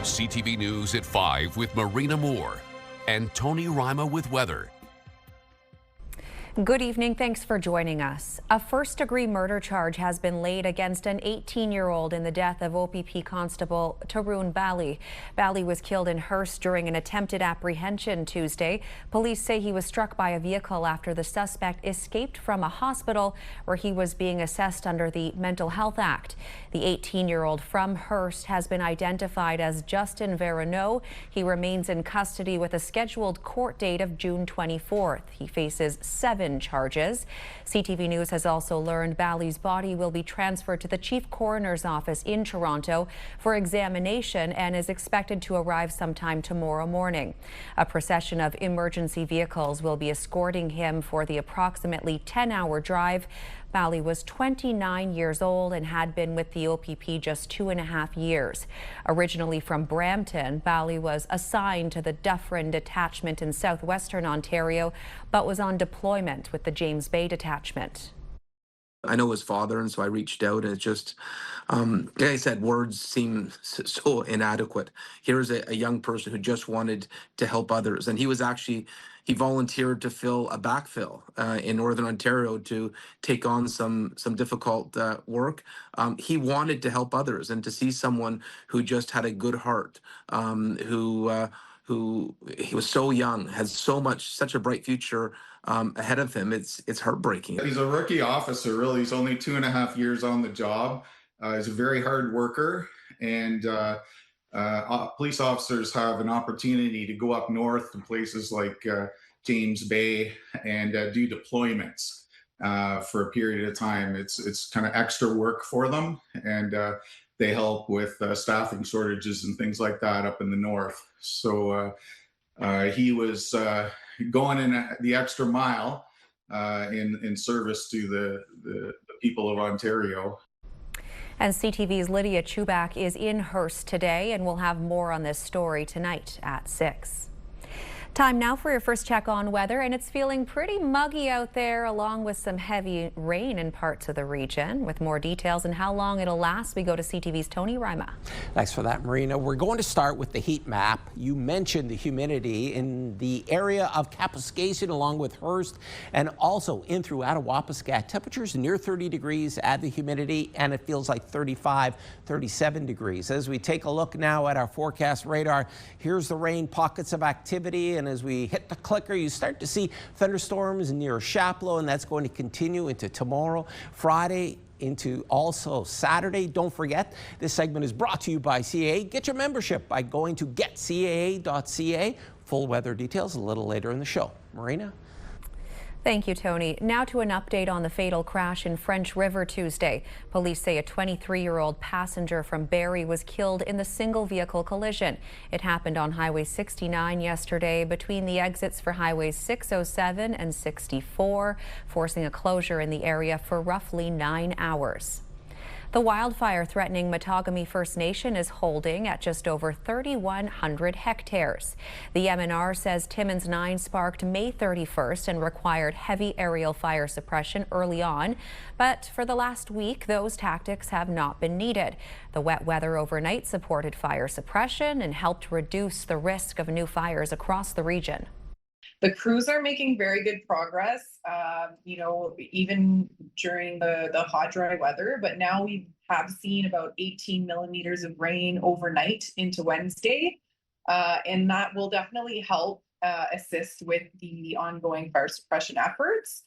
CTV News at 5 with Marina Moore and Tony Rima with weather. Good evening. Thanks for joining us. A first-degree murder charge has been laid against an 18-year-old in the death of OPP Constable Tarun Bali. Bali was killed in Hearst during an attempted apprehension Tuesday. Police say he was struck by a vehicle after the suspect escaped from a hospital where he was being assessed under the Mental Health Act. The 18-year-old from Hearst has been identified as Justin Verneau. He remains in custody with a scheduled court date of June 24th. He faces 7 charges. CTV News has also learned Bali's body will be transferred to the Chief Coroner's Office in Toronto for examination and is expected to arrive sometime tomorrow morning. A procession of emergency vehicles will be escorting him for the approximately 10-hour drive. Bali was 29 years old and had been with the OPP just 2.5 years. Originally from Brampton, Bali was assigned to the Dufferin Detachment in southwestern Ontario, but was on deployment with the James Bay Detachment. I know his father, and so I reached out, and it's just, like I said, words seem so inadequate. Here's a young person who just wanted to help others, and he volunteered to fill a backfill in Northern Ontario to take on some difficult work. He wanted to help others, and to see someone who just had a good heart, who he was so young, has such a bright future ahead of him. It's heartbreaking. He's a rookie officer, really. He's only 2.5 years on the job. He's a very hard worker, and police officers have an opportunity to go up north to places like James Bay and do deployments for a period of time. It's kind of extra work for them, and they help with staffing shortages and things like that up in the north. So he was going in the extra mile in service to the people of Ontario. And CTV's Lydia Chubak is in Hearst today, and we'll have more on this story tonight at 6. Time now for your first check on weather, and it's feeling pretty muggy out there, along with some heavy rain in parts of the region. With more details and how long it'll last, we go to CTV's Tony Rima. Thanks for that, Marina. We're going to start with the heat map. You mentioned the humidity in the area of Kapuskasing along with Hearst and also in through Attawapiskat. Temperatures near 30 degrees, add the humidity, and it feels like 35, 37 degrees. As we take a look now at our forecast radar, here's the rain pockets of activity, and as we hit the clicker, you start to see thunderstorms near Chapleau, and that's going to continue into tomorrow, Friday, into also Saturday. Don't forget, this segment is brought to you by CAA. Get your membership by going to getcaa.ca. Full weather details a little later in the show. Marina? Thank you, Tony. Now to an update on the fatal crash in French River Tuesday. Police say a 23-year-old passenger from Barrie was killed in the single vehicle collision. It happened on Highway 69 yesterday between the exits for Highways 607 and 64, forcing a closure in the area for roughly 9 hours. The wildfire threatening Matagami First Nation is holding at just over 3,100 hectares. The MNR says Timmins 9 sparked May 31st and required heavy aerial fire suppression early on, but for the last week, those tactics have not been needed. The wet weather overnight supported fire suppression and helped reduce the risk of new fires across the region. The crews are making very good progress, even during the hot, dry weather. But now we have seen about 18 millimeters of rain overnight into Wednesday, and that will definitely help assist with the ongoing fire suppression efforts.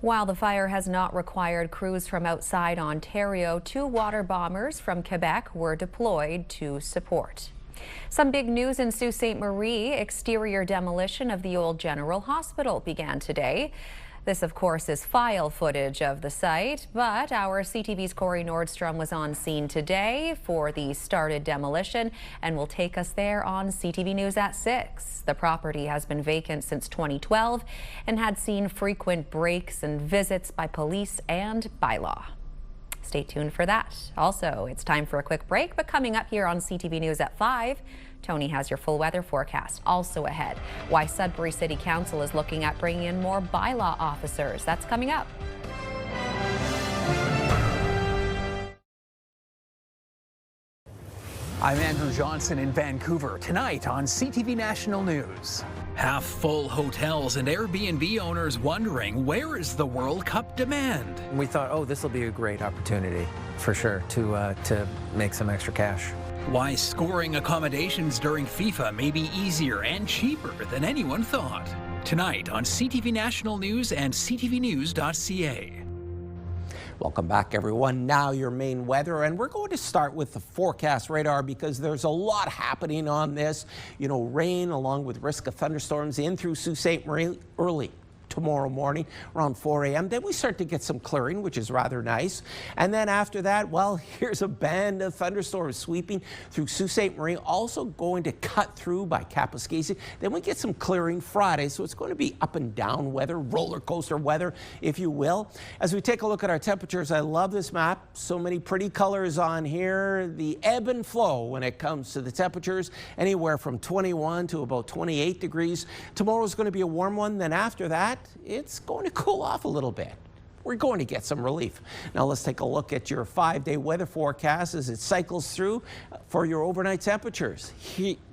While the fire has not required crews from outside Ontario, 2 water bombers from Quebec were deployed to support. Some big news in Sault Ste. Marie. Exterior demolition of the old General Hospital began today. This, of course, is file footage of the site, but our CTV's Corey Nordstrom was on scene today for the started demolition and will take us there on CTV News at 6. The property has been vacant since 2012 and had seen frequent breaks and visits by police and Bylaw. Stay tuned for that. Also, it's time for a quick break, but coming up here on CTV News at 5, Tony has your full weather forecast. Also ahead, why Sudbury City Council is looking at bringing in more bylaw officers. That's coming up. I'm Andrew Johnson in Vancouver. Tonight on CTV National News. Half-full hotels and Airbnb owners wondering, where is the World Cup demand? We thought, oh, this will be a great opportunity for sure to make some extra cash. Why scoring accommodations during FIFA may be easier and cheaper than anyone thought. Tonight on CTV National News and ctvnews.ca. Welcome back, everyone. Now your main weather, and we're going to start with the forecast radar because there's a lot happening on this. You know, rain along with risk of thunderstorms in through Sault Ste. Marie early tomorrow morning around 4 a.m. Then we start to get some clearing, which is rather nice. And then after that, well, here's a band of thunderstorms sweeping through Sault Ste. Marie, also going to cut through by Kapuskasing. Then we get some clearing Friday, so it's going to be up and down weather, roller coaster weather, if you will. As we take a look at our temperatures, I love this map. So many pretty colors on here. The ebb and flow when it comes to the temperatures, anywhere from 21 to about 28 degrees. Tomorrow's going to be a warm one. Then after that, it's going to cool off a little bit. We're going to get some relief. Now let's take a look at your 5-day weather forecast as it cycles through for your overnight temperatures.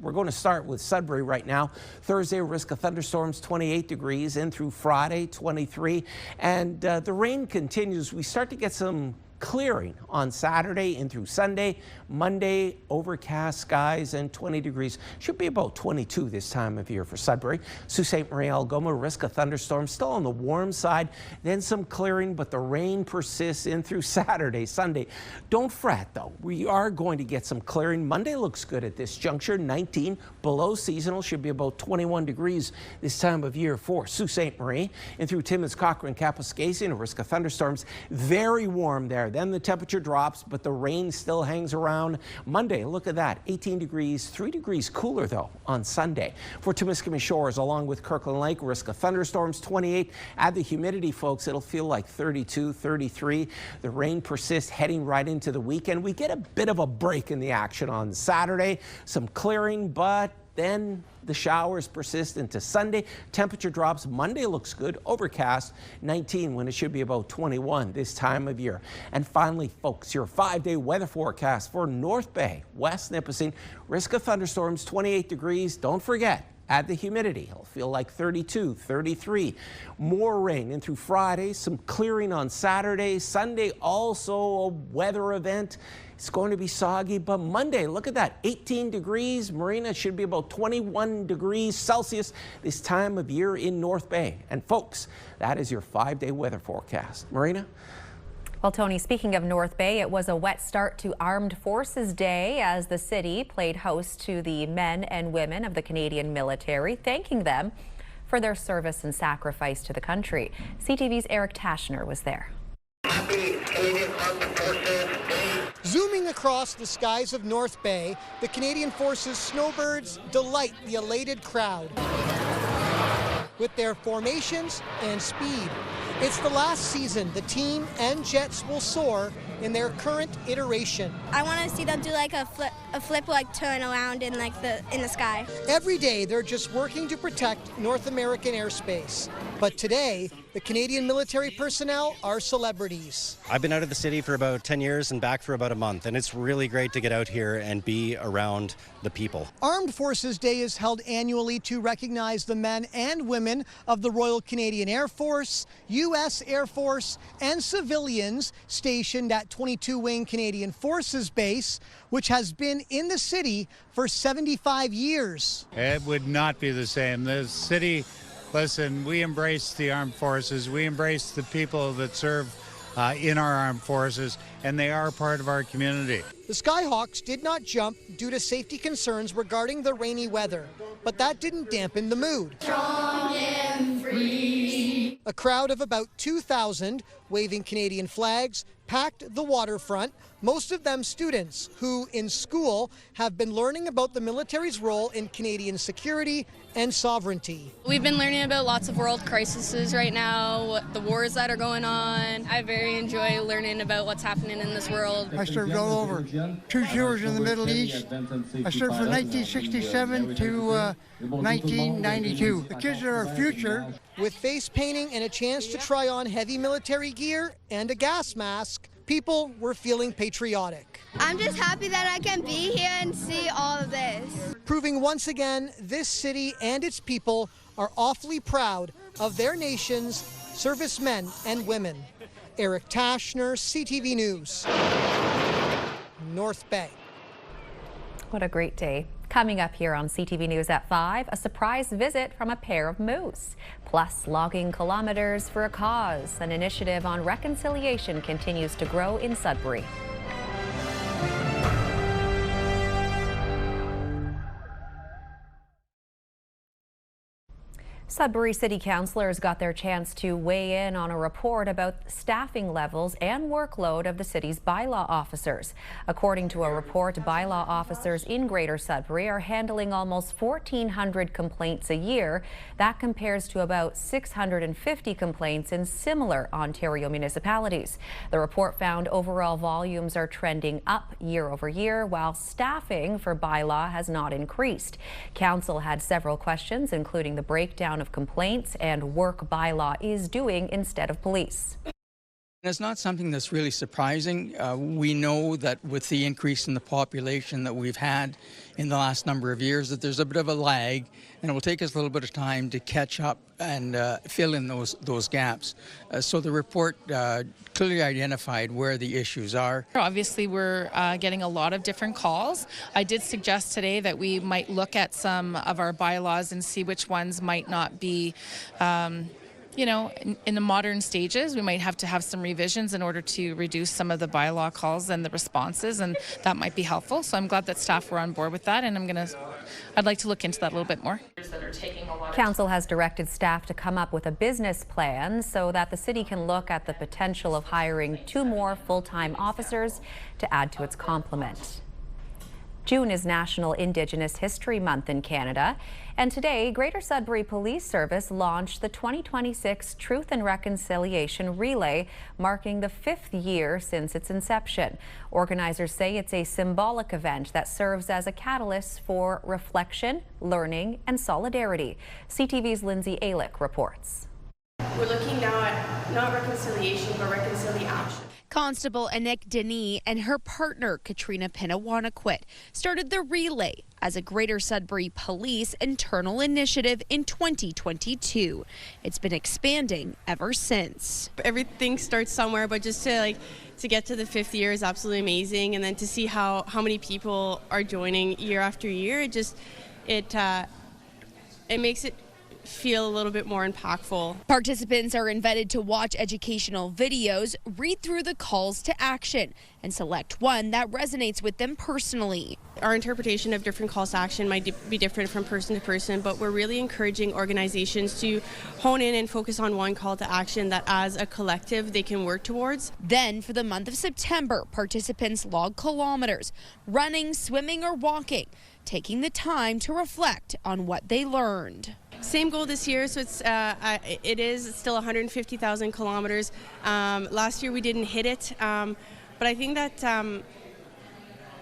We're going to start with Sudbury right now. Thursday, risk of thunderstorms, 28 degrees, in through Friday, 23. And the rain continues. We start to get some clearing on Saturday in through Sunday. Monday, overcast skies and 20 degrees. Should be about 22 this time of year for Sudbury. Sault Ste. Marie, Algoma, risk of thunderstorms still on the warm side. Then some clearing, but the rain persists in through Saturday, Sunday. Don't fret though. We are going to get some clearing. Monday looks good at this juncture. 19 below seasonal. Should be about 21 degrees this time of year for Sault Ste. Marie. And through Timmins, Cochrane, Kapuskasing, a risk of thunderstorms. Very warm there. Then the temperature drops, but the rain still hangs around. Monday, look at that, 18 degrees, 3 degrees cooler though on Sunday. For Timiskaming Shores, along with Kirkland Lake, risk of thunderstorms, 28. Add the humidity, folks, it'll feel like 32, 33. The rain persists heading right into the weekend. We get a bit of a break in the action on Saturday, some clearing, but then the showers persist into Sunday. Temperature drops. Monday looks good. Overcast, 19 when it should be about 21 this time of year. And finally, folks, your 5-day weather forecast for North Bay, West Nipissing. Risk of thunderstorms, 28 degrees. Don't forget, add the humidity. It'll feel like 32, 33. More rain in through Friday. Some clearing on Saturday. Sunday, also a weather event. It's going to be soggy, but Monday, look at that, 18 degrees. Marina should be about 21 degrees Celsius this time of year in North Bay. And folks, that is your 5-day weather forecast. Marina? Well, Tony, speaking of North Bay, it was a wet start to Armed Forces Day as the city played host to the men and women of the Canadian military, thanking them for their service and sacrifice to the country. CTV's Eric Tashner was there. Zooming across the skies of North Bay, the Canadian Forces snowbirds delight the elated crowd with their formations and speed. It's the last season the team and jets will soar in their current iteration. I want to see them do like a flip like turn around in the sky. Every day they're just working to protect North American airspace. But today, the Canadian military personnel are celebrities. I've been out of the city for about 10 years and back for about a month, and it's really great to get out here and be around the people. Armed Forces Day is held annually to recognize the men and women of the Royal Canadian Air Force, U.S. Air Force, and civilians stationed at 22 Wing Canadian Forces Base, which has been in the city for 75 years. It would not be the same. The city, listen, we embrace the armed forces. We embrace the people that serve in our armed forces, and they are part of our community. The Skyhawks did not jump due to safety concerns regarding the rainy weather, but that didn't dampen the mood. Strong and free. A crowd of about 2,000 waving Canadian flags packed the waterfront, most of them students who, in school, have been learning about the military's role in Canadian security and sovereignty. We've been learning about lots of world crises right now, the wars that are going on. I very enjoy learning about what's happening in this world. I served all over. 2 tours in the Middle East. I served from 1967 to 1992. The kids are our future. With face painting and a chance to try on heavy military gear and a gas mask, people were feeling patriotic. I'm just happy that I can be here and see all of this. Proving once again this city and its people are awfully proud of their nation's servicemen and women. Eric Tashner, CTV News, North Bay. What a great day. Coming up here on CTV News at 5, a surprise visit from a pair of moose. Plus, logging kilometers for a cause. An initiative on reconciliation continues to grow in Sudbury. Sudbury City Councillors got their chance to weigh in on a report about staffing levels and workload of the city's bylaw officers. According to a report, bylaw officers in Greater Sudbury are handling almost 1,400 complaints a year. That compares to about 650 complaints in similar Ontario municipalities. The report found overall volumes are trending up year over year, while staffing for bylaw has not increased. Council had several questions, including the breakdown of complaints and work bylaw is doing instead of police. It's not something that's really surprising. We know that with the increase in the population that we've had in the last number of years, that there's a bit of a lag, and it will take us a little bit of time to catch up and fill in those gaps. So the report clearly identified where the issues are. Obviously, we're getting a lot of different calls. I did suggest today that we might look at some of our bylaws and see which ones might not be in the modern stages. We might have to have some revisions in order to reduce some of the bylaw calls and the responses, and that might be helpful. So I'm glad that staff were on board with that, and I'd like to look into that a little bit more. Council has directed staff to come up with a business plan so that the city can look at the potential of hiring 2 more full-time officers to add to its complement. June is National Indigenous History Month in Canada, and today Greater Sudbury Police Service launched the 2026 Truth and Reconciliation Relay, marking the 5th year since its inception. Organizers say it's a symbolic event that serves as a catalyst for reflection, learning, and solidarity. CTV's Lindsay Alick reports. We're looking now at not reconciliation, but reconciliation. Constable Anik Denis and her partner, Katrina Pinawanaquit, started the relay as a Greater Sudbury Police internal initiative in 2022. It's been expanding ever since. Everything starts somewhere, but just to get to the 5th year is absolutely amazing. And then to see how many people are joining year after year, it makes it feel a little bit more impactful. Participants are invited to watch educational videos, read through the calls to action, and select one that resonates with them personally. Our interpretation of different calls to action might be different from person to person, but we're really encouraging organizations to hone in and focus on one call to action that as a collective they can work towards. Then for the month of September, participants log kilometers, running, swimming, or walking, taking the time to reflect on what they learned. Same goal this year, so it is still 150,000 kilometers. Last year we didn't hit it, but I think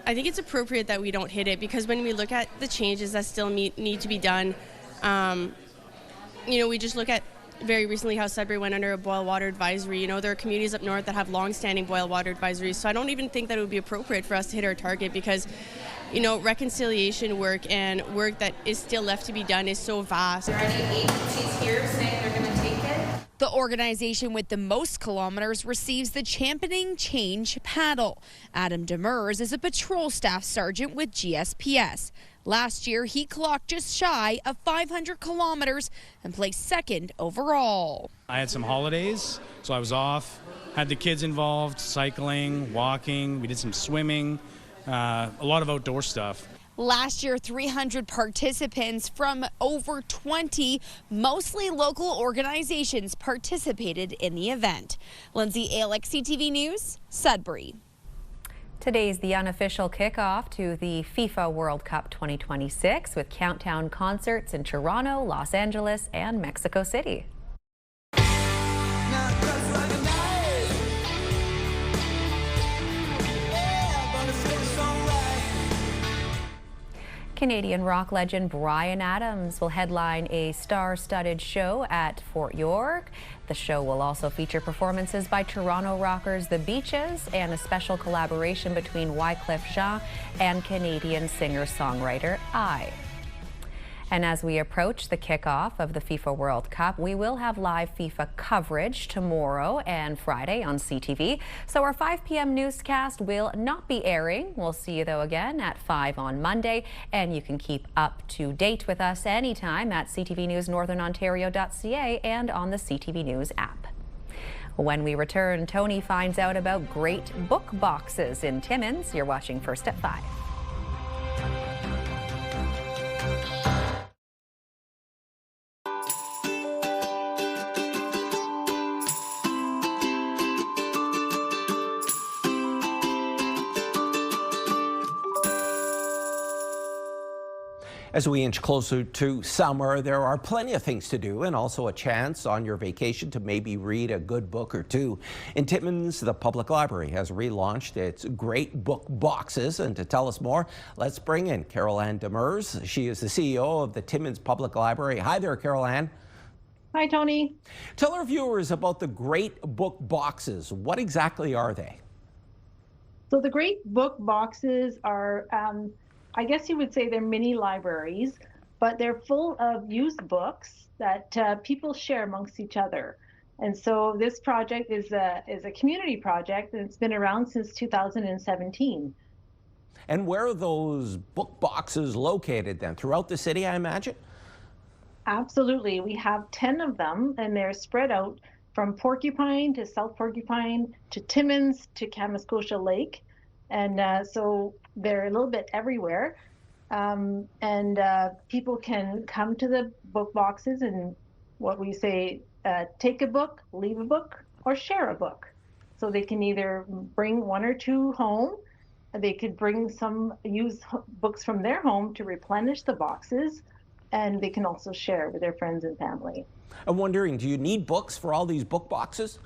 it's appropriate that we don't hit it, because when we look at the changes that still need to be done, we just look at very recently how Sudbury went under a boil water advisory. There are communities up north that have long-standing boil water advisories, so I don't even think that it would be appropriate for us to hit our target, because reconciliation work and work that is still left to be done is so vast. Are there any agencies here saying they're going to take it? The organization with the most kilometers receives the Championing Change paddle. Adam Demers is a patrol staff sergeant with GSPS. Last year, he clocked just shy of 500 kilometers and placed 2nd overall. I had some holidays, so I was off, had the kids involved, cycling, walking, we did some swimming, a lot of outdoor stuff. Last year, 300 participants from over 20, mostly local organizations, participated in the event. Lindsay Alick, CTV News, Sudbury. Today's the unofficial kickoff to the FIFA World Cup 2026 with countdown concerts in Toronto, Los Angeles, and Mexico City. Canadian rock legend Bryan Adams will headline a star-studded show at Fort York. The show will also feature performances by Toronto rockers The Beaches and a special collaboration between Wyclef Jean and Canadian singer-songwriter I. And as we approach the kickoff of the FIFA World Cup, we will have live FIFA coverage tomorrow and Friday on CTV. So our 5 p.m. newscast will not be airing. We'll see you, though, again at 5 on Monday. And you can keep up to date with us anytime at ctvnewsnorthernontario.ca and on the CTV News app. When we return, Tony finds out about great book boxes in Timmins. You're watching First at 5. As we inch closer to summer, there are plenty of things to do and also a chance on your vacation to maybe read a good book or two. In Timmins, the Public Library has relaunched its Great Book Boxes. And to tell us more, let's bring in Carol-Ann Demers. She is the CEO of the Timmins Public Library. Hi there, Carol-Ann. Hi, Tony. Tell our viewers about the Great Book Boxes. What exactly are they? So the Great Book Boxes are I guess you would say they're mini libraries, but they're full of used books that people share amongst each other. And so this project is a community project, and it's been around since 2017. And where are those book boxes located then? Throughout the city, I imagine? Absolutely. We have 10 of them, and they're spread out from Porcupine to South Porcupine to Timmins to Kamusha Lake. And so they're a little bit everywhere. People can come to the book boxes and what we say, take a book, leave a book, or share a book. So they can either bring one or two home. They could bring some used books from their home to replenish the boxes. And they can also share with their friends and family. I'm wondering, do you need books for all these book boxes?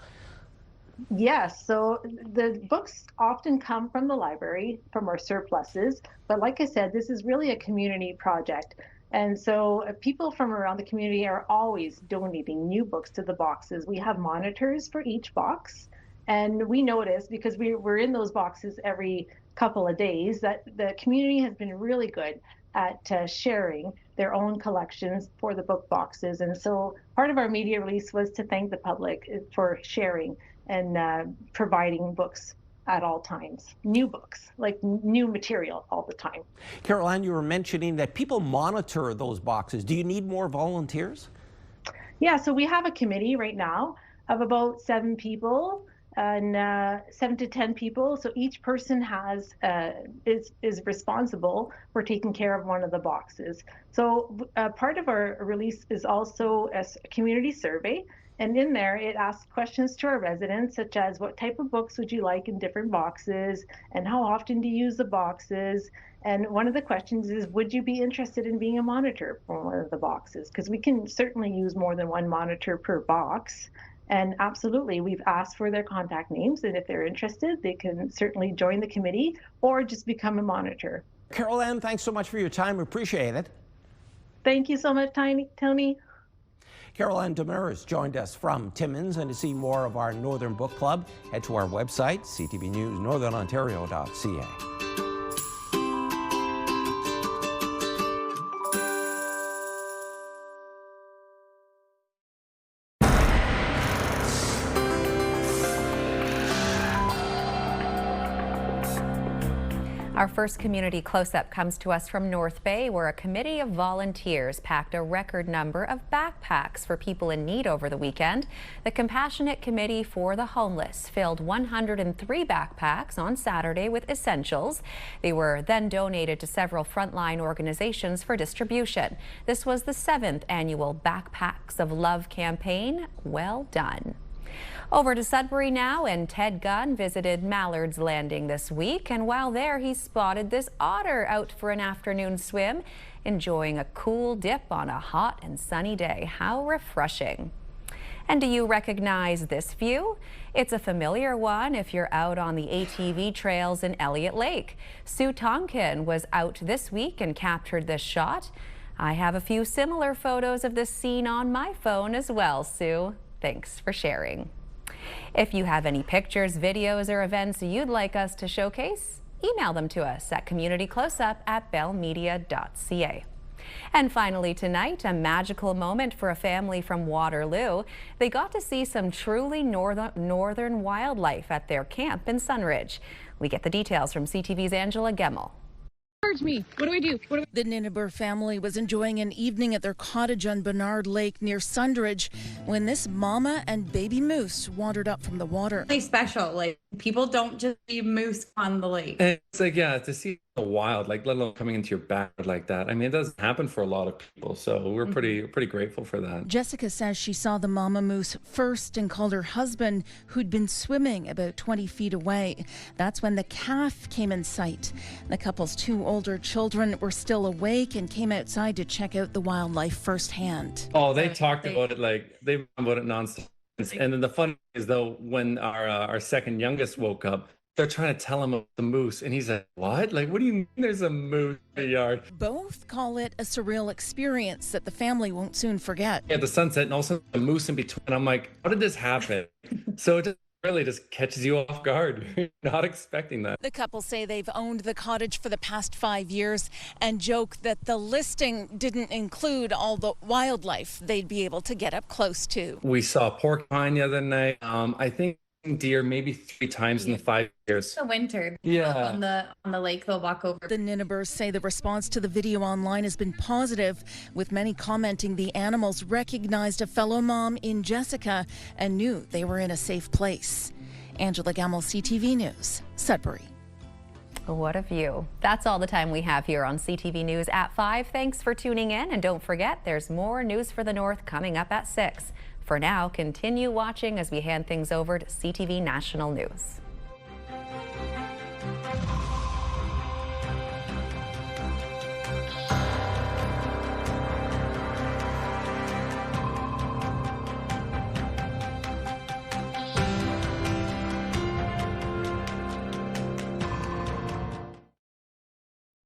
Yes, so the books often come from the library, from our surpluses, but like I said, this is really a community project. And so people from around the community are always donating new books to the boxes. We have monitors for each box, and we notice, because we're in those boxes every couple of days, that the community has been really good at sharing their own collections for the book boxes. And so part of our media release was to thank the public for sharing and providing books at all times, new books, like new material all the time. Carol-Ann, you were mentioning that people monitor those boxes. Do you need more volunteers? Yeah, so we have a committee right now of about 7 people, and 7 to 10 people. So each person has is responsible for taking care of one of the boxes. So part of our release is also a community survey. And in there, it asks questions to our residents, such as what type of books would you like in different boxes, and how often do you use the boxes? And one of the questions is, would you be interested in being a monitor for one of the boxes? Because we can certainly use more than one monitor per box. And absolutely, we've asked for their contact names, and if they're interested, they can certainly join the committee or just become a monitor. Carol-Ann, thanks so much for your time. Appreciate it. Thank you so much, Tony. Carol-Ann Demers joined us from Timmins, and to see more of our Northern Book Club, head to our website, ctvnewsnorthernontario.ca. Our first community close-up comes to us from North Bay, where a committee of volunteers packed a record number of backpacks for people in need over the weekend. The Compassionate Committee for the Homeless filled 103 backpacks on Saturday with essentials. They were then donated to several frontline organizations for distribution. This was the 7th annual Backpacks of Love campaign. Well done. Over to Sudbury now, and Ted Gunn visited Mallard's Landing this week, and while there he spotted this otter out for an afternoon swim, enjoying a cool dip on a hot and sunny day. How refreshing. And do you recognize this view? It's a familiar one if you're out on the ATV trails in Elliott Lake. Sue Tonkin was out this week and captured this shot. I have a few similar photos of this scene on my phone as well, Sue. Thanks for sharing. If you have any pictures, videos, or events you'd like us to showcase, email them to us at communitycloseup@bellmedia.ca. And finally tonight, a magical moment for a family from Waterloo. They got to see some truly northern wildlife at their camp in Sunridge. We get the details from CTV's Angela Gemmell. Me. What do I do? The Ninneber family was enjoying an evening at their cottage on Bernard Lake near Sunridge when this mama and baby moose wandered up from the water. Really special. Like, people don't just see moose on the lake. It's like, yeah, to see the wild, like, let alone coming into your backyard like that. I mean, it doesn't happen for a lot of people, so we're pretty grateful for that. Jessica says she saw the mama moose first and called her husband, who'd been swimming about 20 feet away. That's when the calf came in sight. The couple's two older children were still awake and came outside to check out the wildlife firsthand. Oh, they talked about it, like, they talked about it nonstop. And then the fun is, though, when our second youngest woke up, they're trying to tell him about the moose, and he's like, what? Like, what do you mean there's a moose in the yard? Both call it a surreal experience that the family won't soon forget. Yeah, the sunset and also the moose in between. I'm like, how did this happen? So it just really just catches you off guard. You're not expecting that. The couple say they've owned the cottage for the past 5 years and joke that the listing didn't include all the wildlife they'd be able to get up close to. We saw porcupine the other night. I think deer maybe 3 times in the 5 years. The winter. Yeah. On the lake, they'll walk over. The Ninnebers say the response to the video online has been positive, with many commenting the animals recognized a fellow mom in Jessica and knew they were in a safe place. Angela Gemmell, CTV News, Sudbury. What a view. That's all the time we have here on CTV News at 5. Thanks for tuning in, and don't forget there's more news for the North coming up at 6. For now, continue watching as we hand things over to CTV National News.